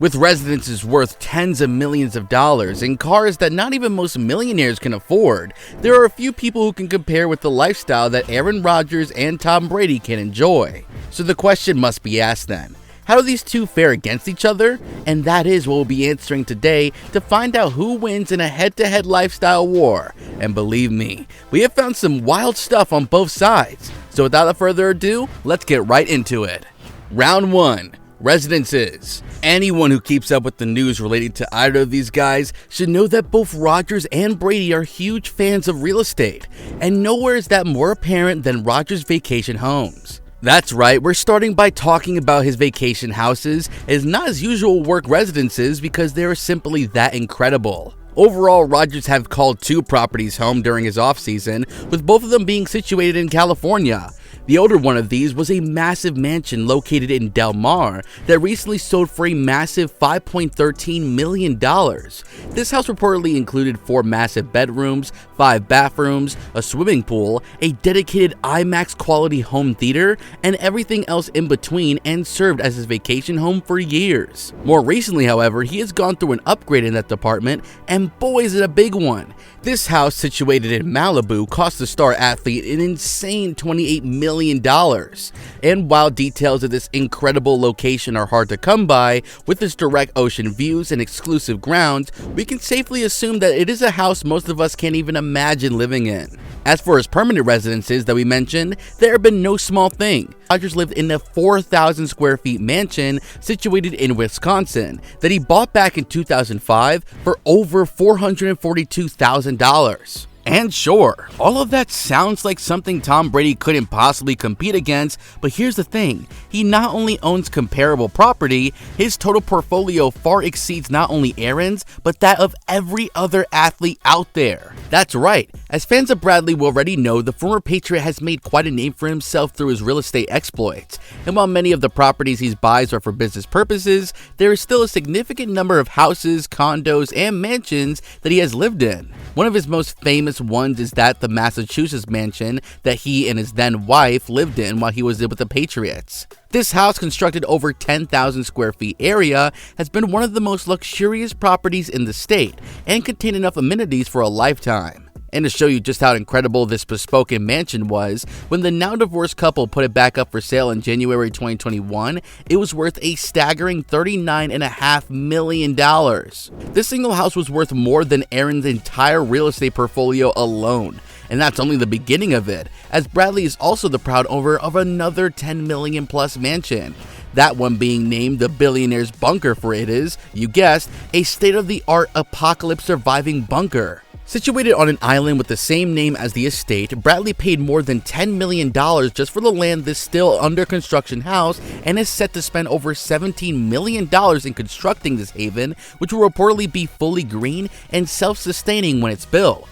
With residences worth tens of millions of dollars and cars that not even most millionaires can afford, there are a few people who can compare with the lifestyle that Aaron Rodgers and Tom Brady can enjoy. So the question must be asked then, how do these two fare against each other? And that is what we'll be answering today to find out who wins in a head-to-head lifestyle war. And believe me, we have found some wild stuff on both sides. So without further ado, let's get right into it. Round 1. Residences. Anyone who keeps up with the news related to either of these guys should know that both Rodgers and Brady are huge fans of real estate, and nowhere is that more apparent than Rodgers' vacation homes. That's right, we're starting by talking about his vacation houses, as not his usual work residences because they are simply that incredible. Overall, Rodgers have called 2 properties home during his offseason, with both of them being situated in California. The older one of these was a massive mansion located in Del Mar that recently sold for a massive $5.13 million. This house reportedly included 4 massive bedrooms, 5 bathrooms, a swimming pool, a dedicated IMAX quality home theater, and everything else in between, and served as his vacation home for years. More recently, however, he has gone through an upgrade in that department, and boy is it a big one. This house, situated in Malibu, cost the star athlete an insane $28 million. And while details of this incredible location are hard to come by, with its direct ocean views and exclusive grounds, we can safely assume that it is a house most of us can't even imagine living in. As for his permanent residences that we mentioned, they have been no small thing. Rodgers lived in a 4,000 square feet mansion situated in Wisconsin that he bought back in 2005 for over $442,000. And sure, all of that sounds like something Tom Brady couldn't possibly compete against, but here's the thing, he not only owns comparable property, his total portfolio far exceeds not only Aaron's, but that of every other athlete out there. That's right, as fans of Bradley will already know, the former Patriot has made quite a name for himself through his real estate exploits, and while many of the properties he buys are for business purposes, there is still a significant number of houses, condos, and mansions that he has lived in. One of his most famous ones is the Massachusetts mansion that he and his then wife lived in while he was with the Patriots. This house, constructed over 10,000 square feet area, has been one of the most luxurious properties in the state and contained enough amenities for a lifetime. And to show you just how incredible this bespoke mansion was, when the now divorced couple put it back up for sale in January 2021, it was worth a staggering $39.5 million. This single house was worth more than Aaron's entire real estate portfolio alone. And that's only the beginning of it, as Bradley is also the proud owner of another $10 million plus mansion. That one being named the Billionaire's bunker, for it is, you guessed, a state-of-the-art apocalypse surviving bunker. Situated on an island with the same name as the estate, Bradley paid more than $10 million just for the land this still under construction house, and is set to spend over $17 million in constructing this haven, which will reportedly be fully green and self-sustaining when it's built.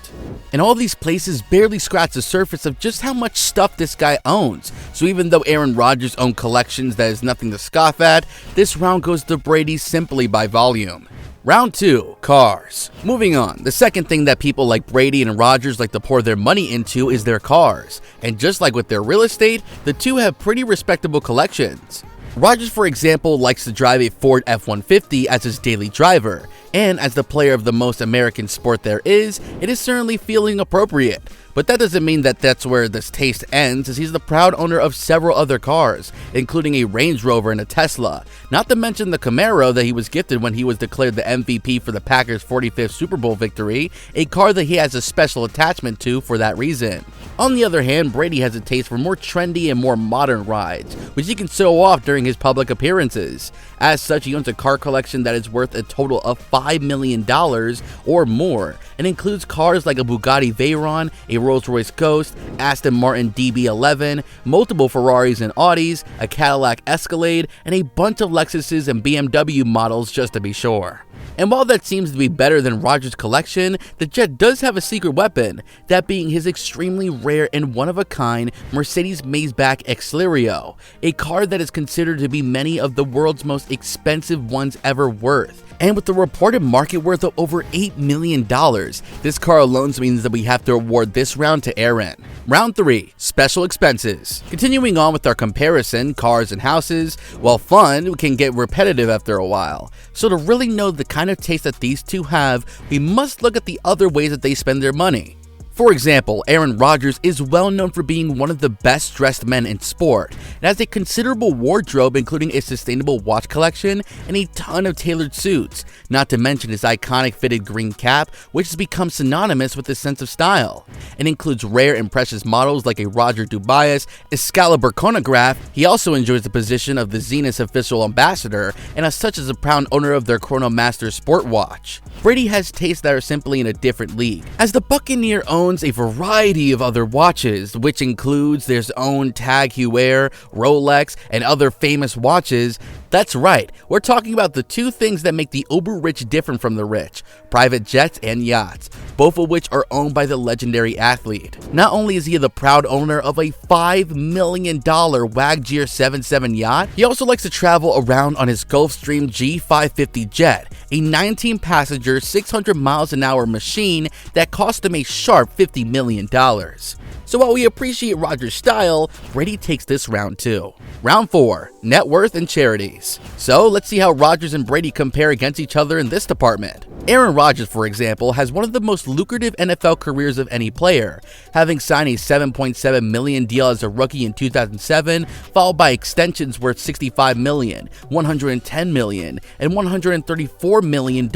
And all these places barely scratch the surface of just how much stuff this guy owns, so even though Aaron Rodgers owned collections that is nothing to scoff at, this round goes to Brady simply by volume. Round 2. Cars. Moving on, the second thing that people like Brady and Rodgers like to pour their money into is their cars, and just like with their real estate, the two have pretty respectable collections. Rodgers, for example, likes to drive a Ford F-150 as his daily driver, and as the player of the most American sport there is, it is certainly feeling appropriate. But that doesn't mean that that's where this taste ends, as he's the proud owner of several other cars, including a Range Rover and a Tesla, not to mention the Camaro that he was gifted when he was declared the MVP for the Packers' 45th Super Bowl victory, a car that he has a special attachment to for that reason. On the other hand, Brady has a taste for more trendy and more modern rides, which he can show off during his public appearances. As such, he owns a car collection that is worth a total of $5 million or more, and includes cars like a Bugatti Veyron, a Rolls-Royce Ghost, Aston Martin DB11, multiple Ferraris and Audis, a Cadillac Escalade, and a bunch of Lexuses and BMW models just to be sure. And while that seems to be better than Rodgers' collection, the Jet does have a secret weapon, that being his extremely rare and one-of-a-kind Mercedes Maybach Excelerio, a car that is considered to be many of the world's most expensive ones ever worth. And with the reported market worth of over $8 million, this car alone means that we have to award this round to Aaron. Round 3. Special expenses. Continuing on with our comparison, cars and houses, while fun can get repetitive after a while. So to really know the kind of taste that these two have, we must look at the other ways that they spend their money. For example, Aaron Rodgers is well known for being one of the best dressed men in sport. It has a considerable wardrobe, including a sustainable watch collection and a ton of tailored suits, not to mention his iconic fitted green cap, which has become synonymous with his sense of style. It includes rare and precious models like a Roger Dubias Excalibur chronograph. He also enjoys the position of the Zenith official ambassador, and as such is a proud owner of their Chronomaster sport watch. Brady has tastes that are simply in a different league, as the Buccaneer owns a variety of other watches, which includes their own Tag Heuer, Rolex, and other famous watches. That's right, we're talking about the two things that make the uber-rich different from the rich: private jets and yachts, both of which are owned by the legendary athlete. Not only is he the proud owner of a $5 million Waggear 77 yacht, he also likes to travel around on his Gulfstream G550 jet, a 19-passenger, 600 miles an hour machine that cost him a sharp $50 million. So while we appreciate Rodgers' style, Brady takes this round too. Round 4. Net worth and charities. So let's see how Rodgers and Brady compare against each other in this department. Aaron Rodgers, for example, has one of the most lucrative NFL careers of any player, having signed a $7.7 million deal as a rookie in 2007, followed by extensions worth $65 million, $110 million, and $134 million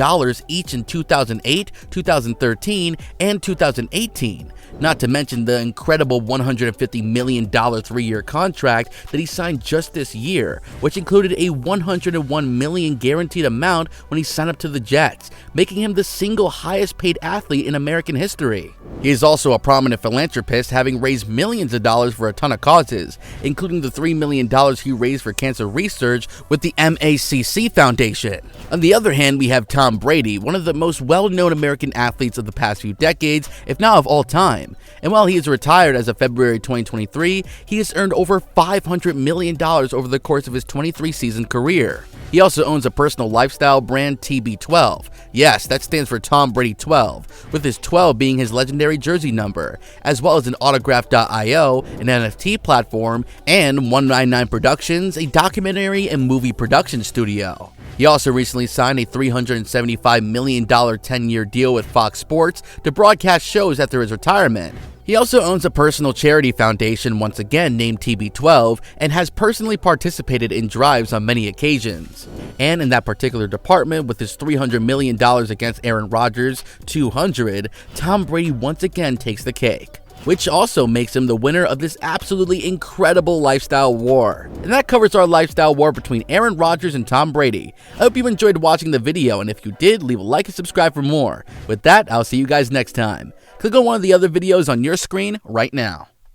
each in 2008, 2013, and 2018. Not to mention the incredible $150 million 3-year contract that he signed just this year, which included a $101 million guaranteed amount when he signed up to the Jets, making him the single highest paid athlete in American history. He is also a prominent philanthropist, having raised millions of dollars for a ton of causes, including the $3 million he raised for cancer research with the MACC Foundation. On the other hand, we have Tom Brady, one of the most well-known American athletes of the past few decades, if not of all time. And while he is retired as of February 2023, he has earned over $500 million over the course of his 23-season career. He also owns a personal lifestyle brand, TB12. Yes, that stands for Tom Brady 12, with his 12 being his legendary jersey number, as well as an Autograph.io, an NFT platform, and 199 Productions, a documentary and movie production studio. He also recently signed a $375 million 10-year deal with Fox Sports to broadcast shows after his retirement. He also owns a personal charity foundation, once again named TB12, and has personally participated in drives on many occasions. And in that particular department, with his $300 million against Aaron Rodgers' $200, Tom Brady once again takes the cake, which also makes him the winner of this absolutely incredible lifestyle war. And that covers our lifestyle war between Aaron Rodgers and Tom Brady. I hope you enjoyed watching the video, and if you did, leave a like and subscribe for more. With that, I'll see you guys next time. Click on one of the other videos on your screen right now.